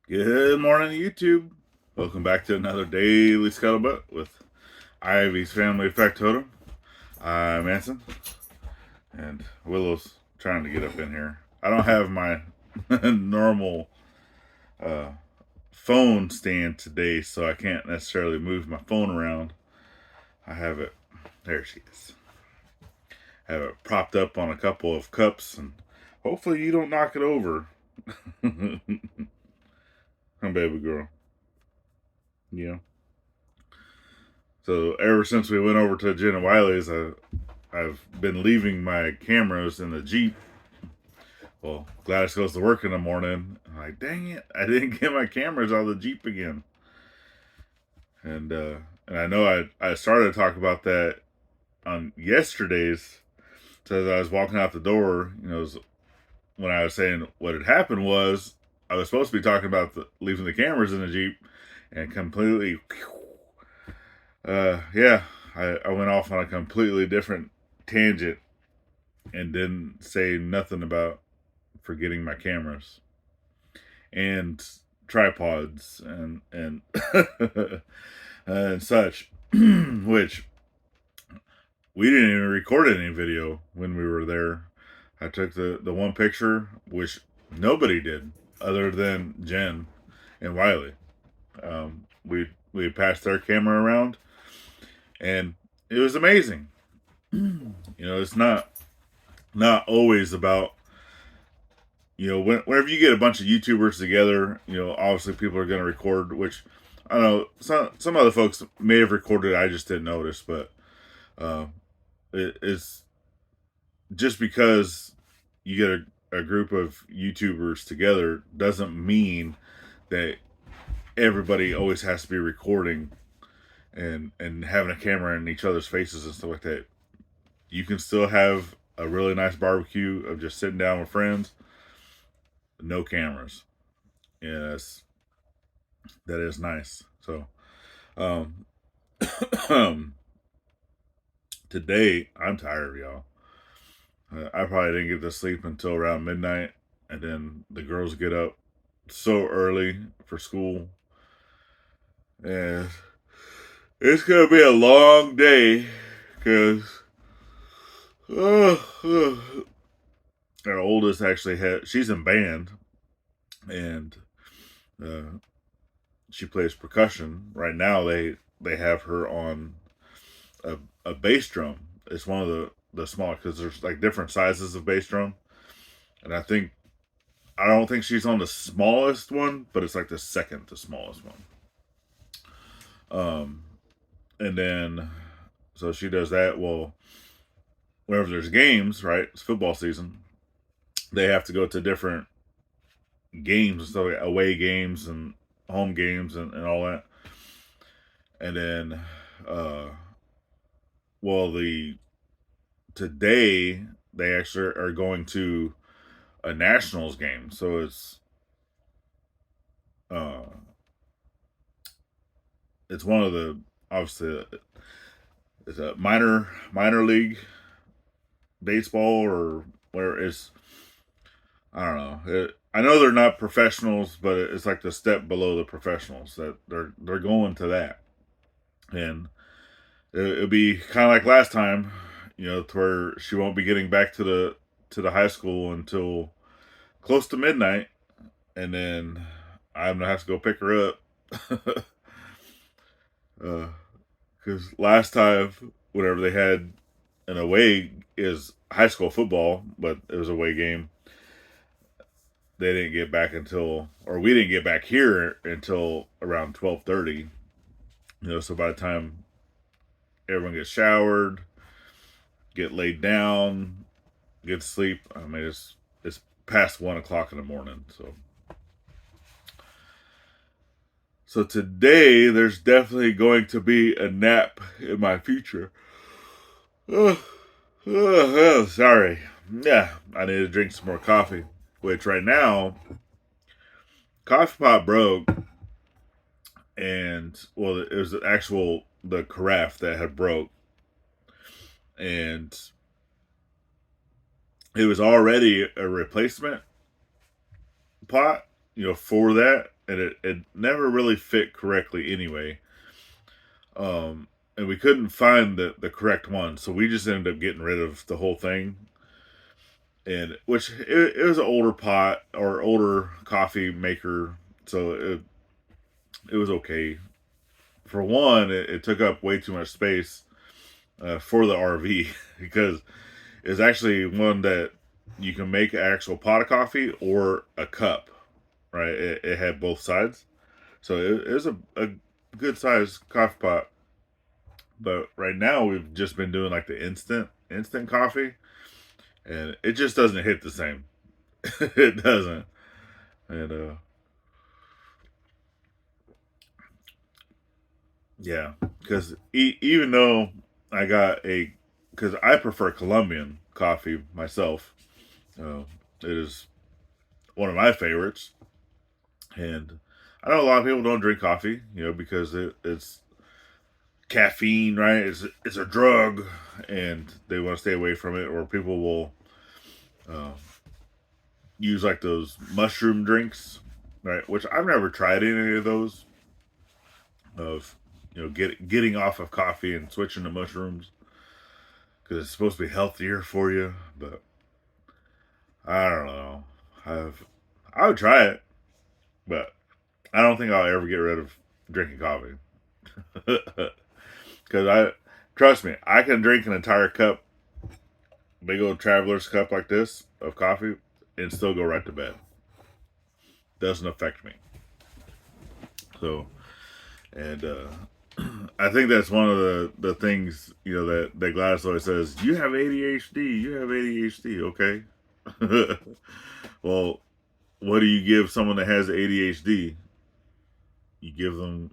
Good morning, YouTube. Welcome back to another daily scuttlebutt with Ivy's Family Factotum. I'm Anson, and Willow's trying to get up in here. I don't have my normal uh, phone stand today, so I can't necessarily move my phone around. I have it, there she is. I have it propped up on a couple of cups, and hopefully you don't knock it over. Come, baby girl. Yeah. So ever since we went over to Jen and Wiley's, I've been leaving my cameras in the Jeep. Well, Gladys goes to work in the morning. I'm like, dang it, I didn't get my cameras out of the Jeep again. And I know I started to talk about that on yesterday's. So as I was walking out the door, when I was saying what had happened was I was supposed to be talking about leaving the cameras in the Jeep, and completely, yeah, I went off on a completely different tangent and didn't say nothing about forgetting my cameras and tripods and and such, which we didn't even record any video when we were there. I took the one picture, which nobody did other than Jen and Wiley. We passed their camera around, and it was amazing. It's not always about, whenever you get a bunch of YouTubers together, obviously people are going to record, which I don't know, some other folks may have recorded, I just didn't notice, but uh, it's just because you get a group of YouTubers together doesn't mean that everybody always has to be recording and having a camera in each other's faces and stuff like that. You can still have a really nice barbecue of just sitting down with friends, no cameras. Yes, that is nice. So, um, today I'm tired, y'all. I probably didn't get to sleep until around midnight, and then the girls get up so early for school, and it's gonna be a long day because our oldest actually she's in band, and uh, she plays percussion. Right now, they have her on a bass drum. It's one of the smaller, because there's like different sizes of bass drum, and I don't think she's on the smallest one, but it's like the second to smallest one. Um, and then so she does that. Well, whenever there's games, right? It's football season. They have to go to different games and stuff, like away games and home games and all that. And then, uh, well, today they actually are going to a Nationals game, so uh, it's one of the, obviously, it's a minor league baseball, or where it's, I don't know. I know they're not professionals, but it's like the step below the professionals, that they're going to that, and it'll be kind of like last time, to where she won't be getting back to the high school until close to midnight, and then I'm gonna have to go pick her up. Because last time, whenever they had an away is high school football, but it was a away game, they didn't get back until, or we didn't get back here until around 12:30. So by the time everyone gets showered, get laid down, get to sleep, I mean it's past 1 o'clock in the morning. So today there's definitely going to be a nap in my future. Sorry. Yeah, I need to drink some more coffee. Which right now, coffee pot broke, and well, it was the carafe that had broke, and it was already a replacement pot, for that. and it never really fit correctly anyway. And we couldn't find the correct one, so we just ended up getting rid of the whole thing. And which it was an older pot or older coffee maker, so it was okay. For one, it took up way too much space for the RV because it's actually one that you can make an actual pot of coffee or a cup, right? It had both sides, so it was a good sized coffee pot. But right now we've just been doing like the instant coffee, and it just doesn't hit the same. It doesn't, and yeah, because even though I got because I prefer Colombian coffee myself, uh, it is one of my favorites, and I know a lot of people don't drink coffee, because it's caffeine, right? It's a drug, and they want to stay away from it. Or people will uh, use like those mushroom drinks, right? Which I've never tried any of those. Of getting off of coffee and switching to mushrooms because it's supposed to be healthier for you. But I don't know. I would try it, but I don't think I'll ever get rid of drinking coffee. Because trust me, I can drink an entire cup, big old traveler's cup like this of coffee, and still go right to bed. Doesn't affect me. So, and I think that's one of the things that Gladys always says. You have ADHD. You have ADHD. Okay. Well, what do you give someone that has ADHD? You give them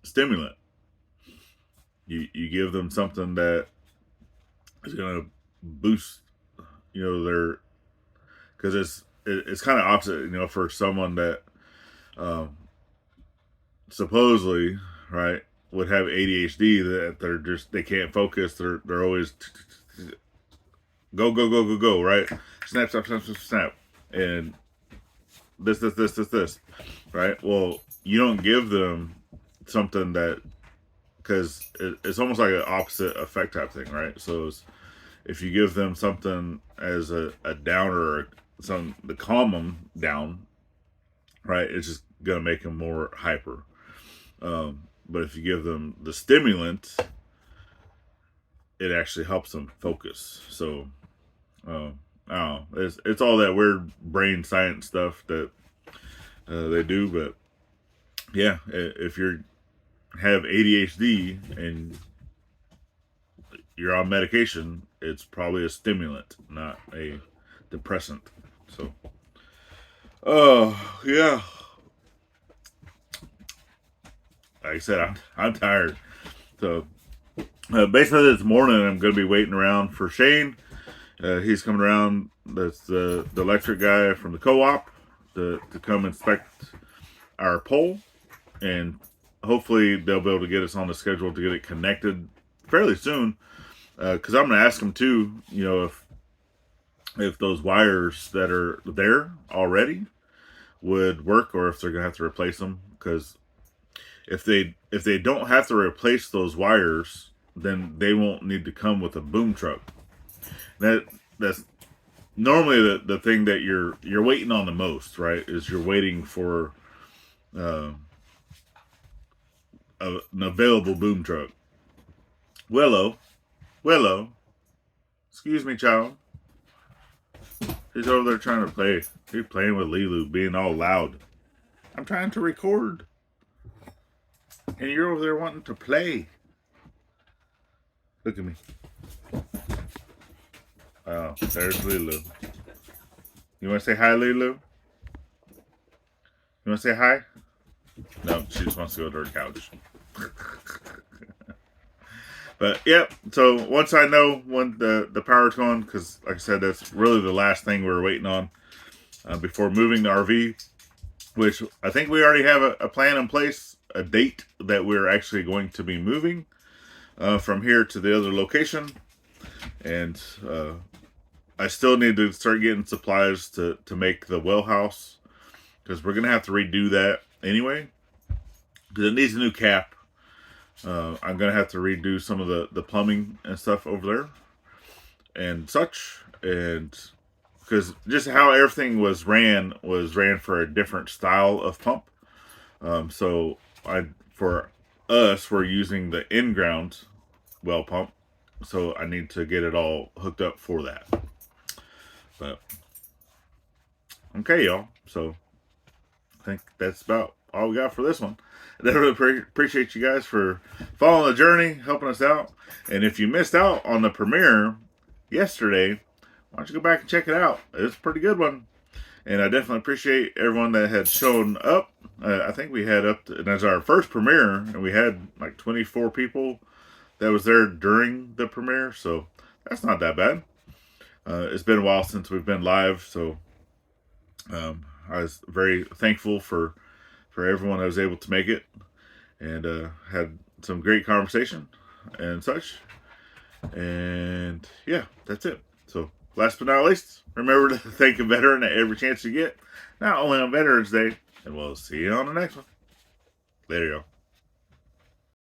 stimulant. You give them something that is going to boost, their, because it's kind of opposite, for someone that um, supposedly, right, would have ADHD, that they can't focus. They're always go, right? Snap, snap, snap, snap, snap, and this, right? Well, you don't give them something that, because it's almost like an opposite effect type thing, right? So if you give them something as a downer or something to calm them down, right, it's just gonna make them more hyper. But if you give them the stimulant, it actually helps them focus. So I don't know. It's all that weird brain science stuff that they do. But yeah, if you have ADHD and you're on medication, it's probably a stimulant, not a depressant. So, oh yeah. Like I said, I'm tired. So basically, this morning I'm going to be waiting around for Shane. He's coming around. That's the electric guy from the co-op to come inspect our pole, and hopefully they'll be able to get us on the schedule to get it connected fairly soon. Because I'm going to ask them too, if those wires that are there already would work, or if they're going to have to replace them. Because if they don't have to replace those wires, then they won't need to come with a boom truck. That's normally the thing that you're waiting on the most, right? Is you're waiting for an available boom truck. Willow, excuse me, child. He's over there trying to play. He's playing with Lilu, being all loud. I'm trying to record, and you're over there wanting to play. Look at me. Oh, there's Lilu. You want to say hi, Lilu? You want to say hi? No, she just wants to go to her couch. But yep. So once I know when the power's going, because like I said, that's really the last thing we're waiting on before moving the RV. Which I think we already have a plan in place, a date that we're actually going to be moving from here to the other location, and I still need to start getting supplies to make the well house because we're gonna have to redo that anyway, because it needs a new cap. I'm gonna have to redo some of the plumbing and stuff over there and such, and because just how everything was ran for a different style of pump. So for us, we're using the in-ground well pump, so I need to get it all hooked up for that. But okay, y'all. So I think that's about all we got for this one. I definitely appreciate you guys for following the journey, helping us out. And if you missed out on the premiere yesterday, why don't you go back and check it out? It's a pretty good one. And I definitely appreciate everyone that had shown up. I think we had and that's our first premiere, and we had like 24 people that was there during the premiere. So that's not that bad. It's been a while since we've been live, so I was very thankful for everyone that was able to make it, and had some great conversation and such. And yeah, that's it. So last but not least, remember to thank a veteran at every chance you get, not only on Veterans Day, and we'll see you on the next one. Later, y'all.